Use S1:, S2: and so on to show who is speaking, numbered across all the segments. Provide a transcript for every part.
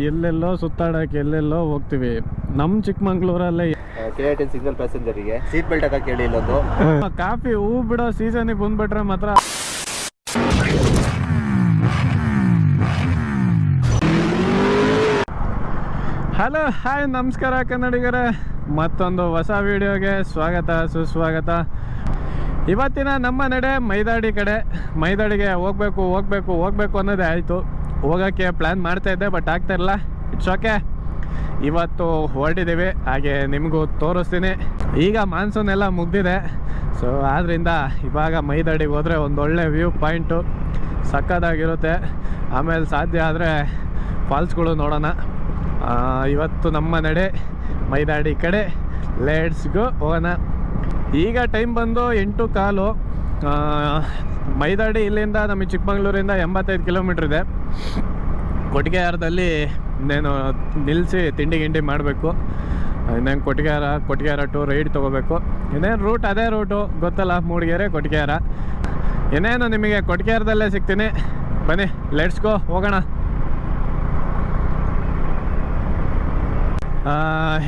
S1: ಎಲ್ಲೆಲ್ಲೋ ಸುತ್ತಾಡಕ್ಕೆ ಎಲ್ಲೆಲ್ಲೋ ಹೋಗ್ತೀವಿ. ನಮ್ಮ ಚಿಕ್ಕಮಂಗ್ಳೂರಲ್ಲೇ
S2: KITN ಸಿಂಗಲ್ ಪ್ಯಾಸೆಂಜರಿಗೆ ಸೀಟ್ ಬೆಲ್ಟ್ ಹಾಕಕ್ಕೆ ಹೇಳಿ ಇಲ್ಲೊಂದು.
S1: ಕಾಫಿ ಹೂ ಬಿಡೋ ಸೀಸನ್ಗೆ ಬಂದ್ಬಿಟ್ರೆ ಮಾತ್ರ ಹಲೋ ಹಾಯ್ ನಮಸ್ಕಾರ ಕನ್ನಡಿಗರೇ, ಮತ್ತೊಂದು ಹೊಸ ವಿಡಿಯೋಗೆ ಸ್ವಾಗತ ಸುಸ್ವಾಗತ. ಇವತ್ತಿನ ನಮ್ಮ ನಡೆ ಮೈದಾಡಿ ಕಡೆ. ಮೈದಾಡಿಗೆ ಹೋಗ್ಬೇಕು ಅನ್ನೋದೇ ಆಯಿತು. ಹೋಗೋಕ್ಕೆ ಪ್ಲ್ಯಾನ್ ಮಾಡ್ತಾಯಿದ್ದೆ, ಬಟ್ ಆಗ್ತಾಯಿಲ್ಲ. It's okay. ಇವತ್ತು ಹೊರಟಿದ್ದೀವಿ, ಹಾಗೆ ನಿಮಗೂ ತೋರಿಸ್ತೀನಿ. ಈಗ ಮಾನ್ಸೂನ್ ಎಲ್ಲ ಮುಗ್ದಿದೆ, ಸೊ ಆದ್ದರಿಂದ ಇವಾಗ ಮೈದಾಡಿಗೆ ಹೋದರೆ ಒಂದೊಳ್ಳೆ ವ್ಯೂ ಪಾಯಿಂಟು ಸಕ್ಕತ್ತಾಗಿರುತ್ತೆ. ಆಮೇಲೆ ಸಾಧ್ಯ ಆದರೆ ಫಾಲ್ಸ್ಗಳು ನೋಡೋಣ. ಇವತ್ತು ನಮ್ಮ ನಡೆ ಮೈದಾಡಿ ಕಡೆ. ಲೆಟ್ಸ್ ಗೋ, ಹೋಗೋಣ. ಈಗ ಟೈಮ್ ಬಂದು 8:15. ಮೈದಾಡಿ ಇಲ್ಲಿಂದ ನಮಗೆ ಚಿಕ್ಕಮಂಗ್ಳೂರಿಂದ 85 ಕಿಲೋಮೀಟ್ರ್ ಇದೆ. ಕೊಟ್ಟಿಗೆಹಾರದಲ್ಲಿ ಇನ್ನೇನು ನಿಲ್ಲಿಸಿ ತಿಂಡಿ ಮಾಡಬೇಕು. ಇನ್ನೇನು ಕೊಟ್ಟಿಗೆಹಾರ ಟು ರೈಡ್ ತೊಗೋಬೇಕು. ಇನ್ನೇನು ರೂಟ್ ಅದೇ ರೂಟು ಗೊತ್ತಲ್ಲ, ಮೂಡಿಗೆರೆ ಕೊಟ್ಟಿಗೆಹಾರ. ಇನ್ನೇನು ನಿಮಗೆ ಕೊಟ್ಟಿಗೆಹಾರದಲ್ಲೇ ಸಿಗ್ತೀನಿ. ಬನ್ನಿ, ಲೆಟ್ಸ್ ಗೋ, ಹೋಗೋಣ.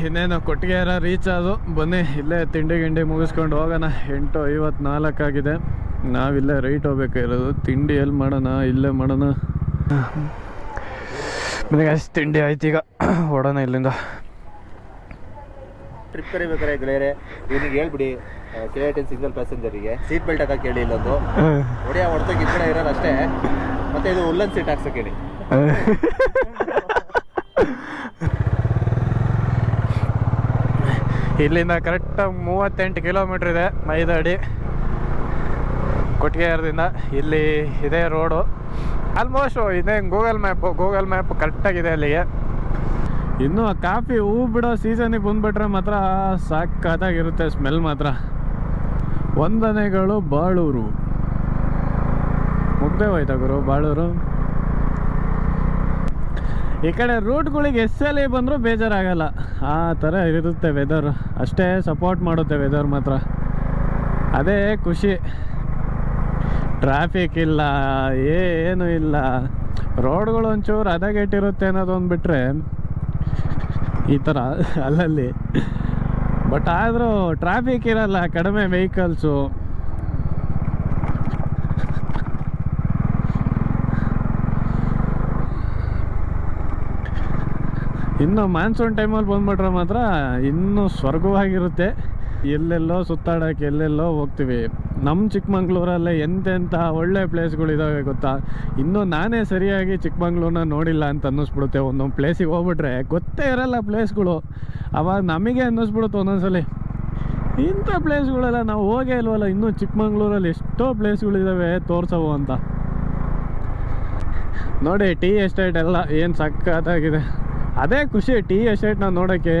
S1: ಇನ್ನೇನು ಕೊಟ್ಟಿಗೆಹಾರ ರೀಚ್ ಆದು. ಬನ್ನಿ, ಇಲ್ಲೇ ತಿಂಡಿ ಮುಗಿಸ್ಕೊಂಡು ಹೋಗೋಣ. 8:54 ಆಗಿದೆ. ನಾವಿಲ್ಲೇ ರೈಟ್ ಹೋಗ್ಬೇಕಾಗಿರೋದು. ತಿಂಡಿ ಎಲ್ಲಿ ಮಾಡೋಣ? ಇಲ್ಲೇ ಮಾಡೋಣ. ನನಗೆ ಅಷ್ಟು ತಿಂಡಿ ಆಯ್ತು, ಈಗ ಹೊಡೋಣ ಇಲ್ಲಿಂದ.
S2: ಟ್ರಿಪ್ ಕರಿಬೇಕಾರೆ ಗೆಳೆಯರೆ ಇವನಿಗೆ ಹೇಳ್ಬಿಡಿ, KITN ಸಿಂಗಲ್ ಪ್ಯಾಸೆಂಜರಿಗೆ ಸೀಟ್ ಬೆಲ್ಟ್ ಹಾಕಕ್ಕೆ ಹೇಳಿ ಇಲ್ಲೊಂದು. ಹೊಡೆದಾಗಿ ಈ ಕಡೆ ಇರೋದು ಅಷ್ಟೇ. ಮತ್ತೆ ಇದು ಉಲ್ಲನ್ ಸೀಟ್ ಹಾಕ್ಸಕ್ಕೆ ಹೇಳಿ.
S1: ಇಲ್ಲಿಂದ ಕರೆಕ್ಟಾಗಿ 38 ಕಿಲೋಮೀಟ್ರ್ ಇದೆ ಮೈದಾಡಿ ಕೊಟ್ಟಿಗೆಹಾರದಿಂದ. ಇಲ್ಲಿ ಇದೇ ರೋಡು. ಆಲ್ಮೋಸ್ಟ್ ಇದೇ ಗೂಗಲ್ ಮ್ಯಾಪ್ ಕರೆಕ್ಟಾಗಿದೆ ಅಲ್ಲಿಗೆ. ಇನ್ನು ಆ ಕಾಫಿ ಹೂ ಬಿಡೋ ಸೀಸನಿಗೆ ಬಂದುಬಿಟ್ರೆ ಮಾತ್ರ ಸಾಕಾಗಿರುತ್ತೆ. ಸ್ಮೆಲ್ ಮಾತ್ರ. ವಂದನೆಗಳು ಬಾಳೂರು. ಮುಗ್ದೇ ಹೋಯ್ತಾ ಗುರು ಬಾಳೂರು. ಈ ಕಡೆ ರೂಟ್ಗಳಿಗೆ ಎಸ್ಸಲ್ಲಿ ಬಂದರೂ ಬೇಜಾರಾಗಲ್ಲ, ಆ ಥರ ಇರುತ್ತೆ ವೆದರ್. ಅಷ್ಟೇ ಸಪೋರ್ಟ್ ಮಾಡುತ್ತೆ ವೆದರ್ ಮಾತ್ರ. ಅದೇ ಖುಷಿ. ಟ್ರಾಫಿಕ್ ಇಲ್ಲ, ಏನೂ ಇಲ್ಲ. ರೋಡ್ಗಳು ಒಂಚೂರು ಹದಗೆಟ್ಟಿರುತ್ತೆ ಅನ್ನೋದೊಂದು ಬಿಟ್ಟರೆ ಈ ಥರ ಅಲ್ಲಲ್ಲಿ. ಬಟ್ ಆದರೂ ಟ್ರಾಫಿಕ್ ಇರಲ್ಲ, ಕಡಿಮೆ ವೆಹಿಕಲ್ಸು. ಇನ್ನು ಮಾನ್ಸೂನ್ ಟೈಮಲ್ಲಿ ಬಂದುಬಿಟ್ರೆ ಮಾತ್ರ ಇನ್ನೂ ಸ್ವರ್ಗವಾಗಿರುತ್ತೆ. ಎಲ್ಲೆಲ್ಲೋ ಸುತ್ತಾಡೋಕ್ಕೆ ಎಲ್ಲೆಲ್ಲೋ ಹೋಗ್ತೀವಿ. ನಮ್ಮ ಚಿಕ್ಕಮಂಗ್ಳೂರಲ್ಲೇ ಎಂತೆಂಥ ಒಳ್ಳೆ ಪ್ಲೇಸ್ಗಳಿದ್ದಾವೆ ಗೊತ್ತಾ. ಇನ್ನೂ ನಾನೇ ಸರಿಯಾಗಿ ಚಿಕ್ಕಮಂಗ್ಳೂರನ್ನ ನೋಡಿಲ್ಲ ಅಂತ ಅನ್ನಿಸ್ಬಿಡುತ್ತೆ. ಒಂದೊಂದು ಪ್ಲೇಸಿಗೆ ಹೋಗ್ಬಿಟ್ರೆ ಗೊತ್ತೇ ಇರೋಲ್ಲ ಪ್ಲೇಸ್ಗಳು. ಅವಾಗ ನಮಗೆ ಅನ್ನಿಸ್ಬಿಡುತ್ತೆ ಒಂದೊಂದ್ಸಲಿ, ಇಂಥ ಪ್ಲೇಸ್ಗಳೆಲ್ಲ ನಾವು ಹೋಗೇ ಇಲ್ವಲ್ಲ, ಇನ್ನೂ ಚಿಕ್ಕಮಂಗ್ಳೂರಲ್ಲಿ ಎಷ್ಟೋ ಪ್ಲೇಸ್ಗಳಿದ್ದಾವೆ ತೋರ್ಸವು ಅಂತ. ನೋಡಿ, ಟೀ ಎಸ್ಟೇಟ್ ಎಲ್ಲ ಏನು ಸಕ್ಕತ್ತಾಗಿದೆ. ಅದೇ ಖುಷಿ ಟೀ ಎಸ್ಟೇಟ್ನ ನೋಡೋಕ್ಕೆ.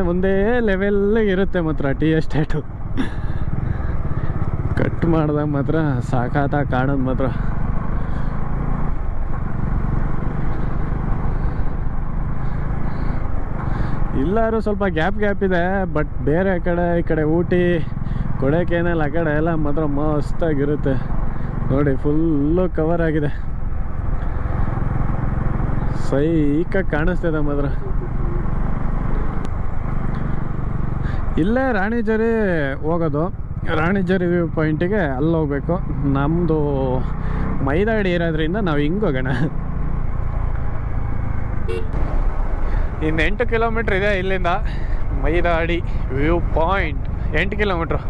S1: ಒಂದೇ ಲೆವೆಲ್ಗೆ ಇರುತ್ತೆ ಮಾತ್ರ ಟೀ ಎಸ್ಟೇಟು. ಕಟ್ ಮಾಡಿದಾಗ ಮಾತ್ರ ಸಾಕಾತಾಗಿ ಕಾಣೋದು ಮಾತ್ರ. ಇಲ್ಲಾರು ಸ್ವಲ್ಪ ಗ್ಯಾಪ್ ಇದೆ. ಬಟ್ ಬೇರೆ ಕಡೆ, ಈ ಕಡೆ ಊಟಿ ಕೊಡೈಕೆನಾಲ್ ಆ ಕಡೆ ಎಲ್ಲ ಮಾತ್ರ ಮಸ್ತಾಗಿರುತ್ತೆ. ನೋಡಿ, ಫುಲ್ಲು ಕವರ್ ಆಗಿದೆ. ಸೈಕ ಕಾಣಿಸ್ತಿದೆ ಮಾತ್ರ. ಇಲ್ಲೇ ರಾಣಿಜರಿ ಹೋಗೋದು. ರಾಣಿಜರಿ ವ್ಯೂ ಪಾಯಿಂಟಿಗೆ ಅಲ್ಲಿ ಹೋಗ್ಬೇಕು. ನಮ್ಮದು ಮೈದಾಡಿ ಇರೋದ್ರಿಂದ ನಾವು ಹಿಂಗೆ ಹೋಗೋಣ. ಇನ್ನು 8 ಕಿಲೋಮೀಟ್ರ್ ಇದೆ ಇಲ್ಲಿಂದ ಮೈದಾಡಿ ವ್ಯೂ ಪಾಯಿಂಟ್. 8 ಕಿಲೋಮೀಟ್ರು.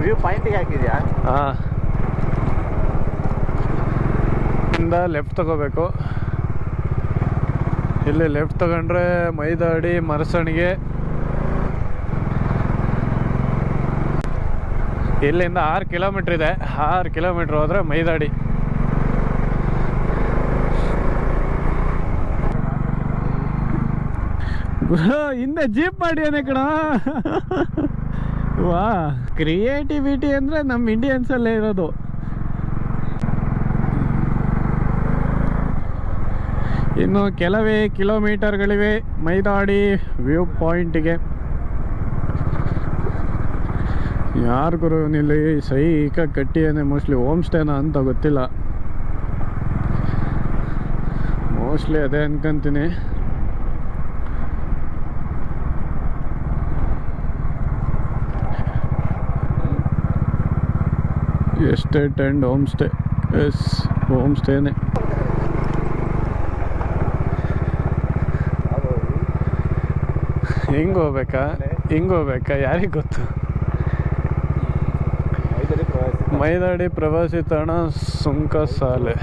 S2: ವ್ಯೂ ಪಾಯಿಂಟಿಗೆ ಹಾಕಿದ್ಯಾ?
S1: ಹಾಂ, ಇಂದ ಲೆಫ್ಟ್ ತಗೋಬೇಕು. ಇಲ್ಲಿ ಲೆಫ್ಟ್ ತಗೊಂಡ್ರೆ ಮೈದಾಡಿ ಮರಸಣಿಗೆ. ಇಲ್ಲಿಂದ 6 ಕಿಲೋಮೀಟ್ರ್ ಇದೆ. 6 ಕಿಲೋಮೀಟ್ರ್ ಹೋದರೆ ಮೈದಾಡಿ. ಹಿಂದೆ ಜೀಪ್ ಮಾಡಿಯಾನೆ ಕಣ. ವಾ, ಕ್ರಿಯೇಟಿವಿಟಿ ಅಂದರೆ ನಮ್ಮ ಇಂಡಿಯನ್ಸಲ್ಲೇ ಇರೋದು. ಇನ್ನು ಕೆಲವೇ ಕಿಲೋಮೀಟರ್ಗಳಿವೆ ಮೈದಾಡಿ ವ್ಯೂ ಪಾಯಿಂಟಿಗೆ. ಯಾರಿಗೂ ಇಲ್ಲಿ ಸೈಕ ಕಟ್ಟಿಯೇನೆ. ಮೋಸ್ಟ್ಲಿ ಹೋಮ್ ಸ್ಟೇನಾ ಅಂತ ಗೊತ್ತಿಲ್ಲ. ಮೋಸ್ಟ್ಲಿ ಅದೇ ಅನ್ಕೊಂತೀನಿ. Estate and home stay. Yes, home ಸ್ಟೇನೇ. ಹಿಂಗೆ ಹೋಗ್ಬೇಕಾ ಯಾರಿಗೆ ಗೊತ್ತು. ಮೈದಾಡಿ ಪ್ರವಾಸಿ ತಾಣ ಸುಂಕಸಾಲೆ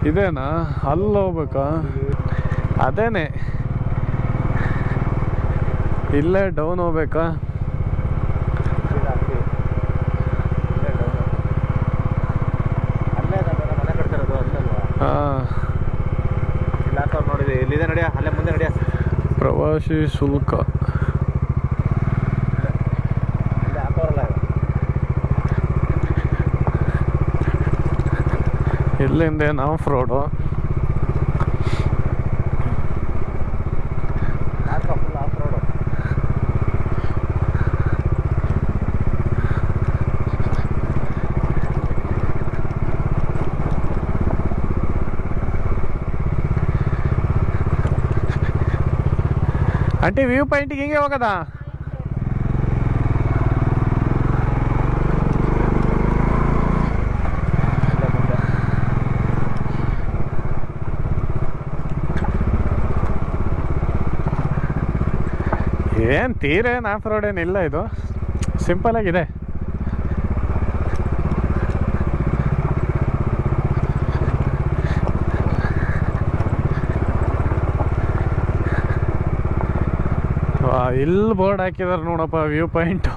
S1: ಇದೇನಾ? ಅಲ್ಲಿ ಹೋಗ್ಬೇಕಾ? ಅದೇನೆ, ಇಲ್ಲೇ ಡೌನ್ ಹೋಗ್ಬೇಕಾ? ಹಾಂ,
S2: ಎಲ್ಲಿದೆ ನಡಿಯ, ಅಲ್ಲೇ ಮುಂದೆ ನಡಿಯ.
S1: ಪ್ರವಾಸಿ ಶುಲ್ಕ ಇಲ್ಲಿಂದ ನಾವು ಫ್ರೋಡು. ಆಂಟಿ, ವ್ಯೂ ಪಾಯಿಂಟಿಗೆ ಹಿಂಗೆ ಹೋಗೋದಾ? ಏನು ತೀರೇನು ಆಫ್ ರೋಡ್ ಏನಿಲ್ಲ, ಇದು ಸಿಂಪಲ್ ಆಗಿದೆ. ಇಲ್ಲಿ ಬೋರ್ಡ್ ಹಾಕಿದಾರೆ ನೋಡಪ್ಪ, ವ್ಯೂ ಪಾಯಿಂಟು.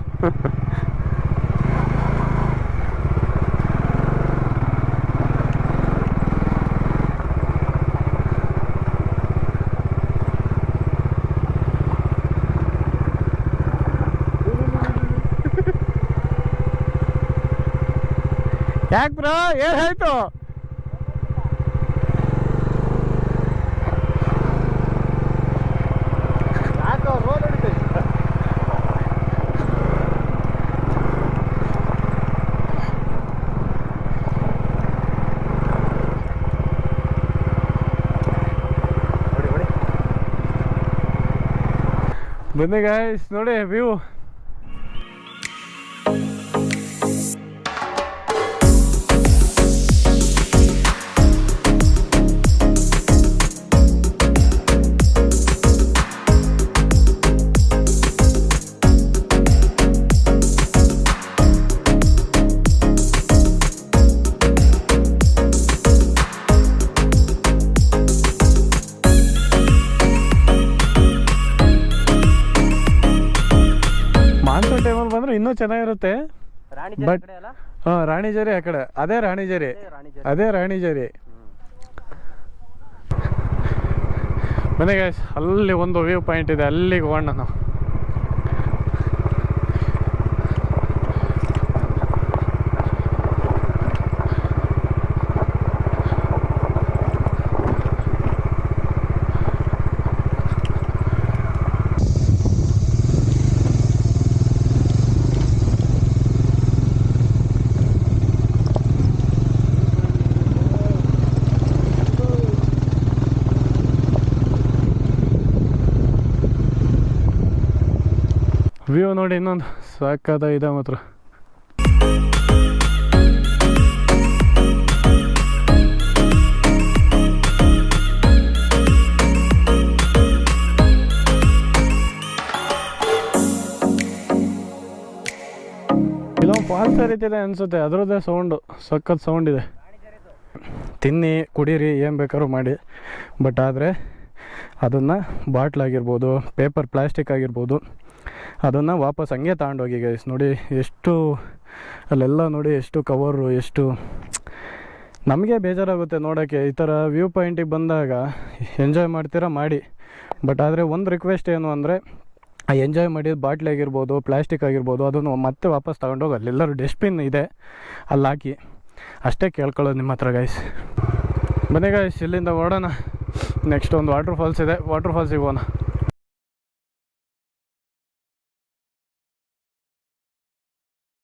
S1: ಯಾಕೆ ಬ್ರೋ, ಏನಾಯ್ತು? ಬನ್ನಿ ಗಾಯ್ಸ್, ನೋಡಿ ವ್ಯೂ. ಮಾನ್ಸೂನ್ ಟೈಮಲ್ಲಿ ಬಂದ್ರೆ ಇನ್ನೂ ಚೆನ್ನಾಗಿರುತ್ತೆ. ಬಟ್ ಹಾಂ, ರಾಣಿಜೇರಿ ಆ ಕಡೆ, ಅದೇ ರಾಣಿಜೇರಿ. ಬನ್ನಿ ಗೈಸ್, ಅಲ್ಲಿ ಒಂದು ವ್ಯೂ ಪಾಯಿಂಟ್ ಇದೆ, ಅಲ್ಲಿಗೆ ಹೋಗೋಣ ನಾವು. ವ್ಯೂ ನೋಡಿ, ಇನ್ನೊಂದು ಸಾಕಾದ ಇದೆ ಮಾತ್ರ. ಇಲ್ಲೊಂದು ಫಾಲ್ಸ್ ರೀತಿದೆ ಅನಿಸುತ್ತೆ, ಅದರದ್ದೇ ಸೌಂಡು, ಸಖತ್ ಸೌಂಡ್ ಇದೆ. ತಿನ್ನಿ ಕುಡೀರಿ ಏನು ಬೇಕಾದ್ರೂ ಮಾಡಿ, ಬಟ್ ಆದರೆ ಅದನ್ನು ಬಾಟ್ಲಾಗಿರ್ಬೋದು, ಪೇಪರ್ ಪ್ಲಾಸ್ಟಿಕ್ ಆಗಿರ್ಬೋದು, ಅದನ್ನು ವಾಪಸ್ ಹಂಗೆ ತಗೊಂಡೋಗಿ ಗೈಸ್. ನೋಡಿ ಎಷ್ಟು ಅಲ್ಲೆಲ್ಲ ನೋಡಿ ಎಷ್ಟು ಕವರು, ಎಷ್ಟು ನಮಗೆ ಬೇಜಾರಾಗುತ್ತೆ ನೋಡೋಕ್ಕೆ. ಈ ಥರ ವ್ಯೂ ಪಾಯಿಂಟಿಗೆ ಬಂದಾಗ ಎಂಜಾಯ್ ಮಾಡ್ತೀರಾ ಮಾಡಿ, ಬಟ್ ಆದರೆ ಒಂದು ರಿಕ್ವೆಸ್ಟ್ ಏನು ಅಂದರೆ, ಆ ಎಂಜಾಯ್ ಮಾಡಿದ ಬಾಟ್ಲಿ ಆಗಿರ್ಬೋದು, ಪ್ಲಾಸ್ಟಿಕ್ ಆಗಿರ್ಬೋದು, ಅದನ್ನು ಮತ್ತೆ ವಾಪಸ್ ತಗೊಂಡೋಗಿ ಅಲ್ಲೆಲ್ಲರೂ ಡಸ್ಟ್ಬಿನ್ ಇದೆ ಅಲ್ಲಿ ಹಾಕಿ, ಅಷ್ಟೇ ಕೇಳ್ಕೊಳ್ಳೋದು ನಿಮ್ಮ ಹತ್ರ ಗೈಸ್. ಬನ್ನಿ ಗೈಸ್, ಇಲ್ಲಿಂದ ಓಡೋಣ. ನೆಕ್ಸ್ಟ್ ಒಂದು ವಾಟರ್ ಫಾಲ್ಸ್ ಇದೆ, ವಾಟರ್ ಫಾಲ್ಸಿಗೆ ಹೋಗೋಣ.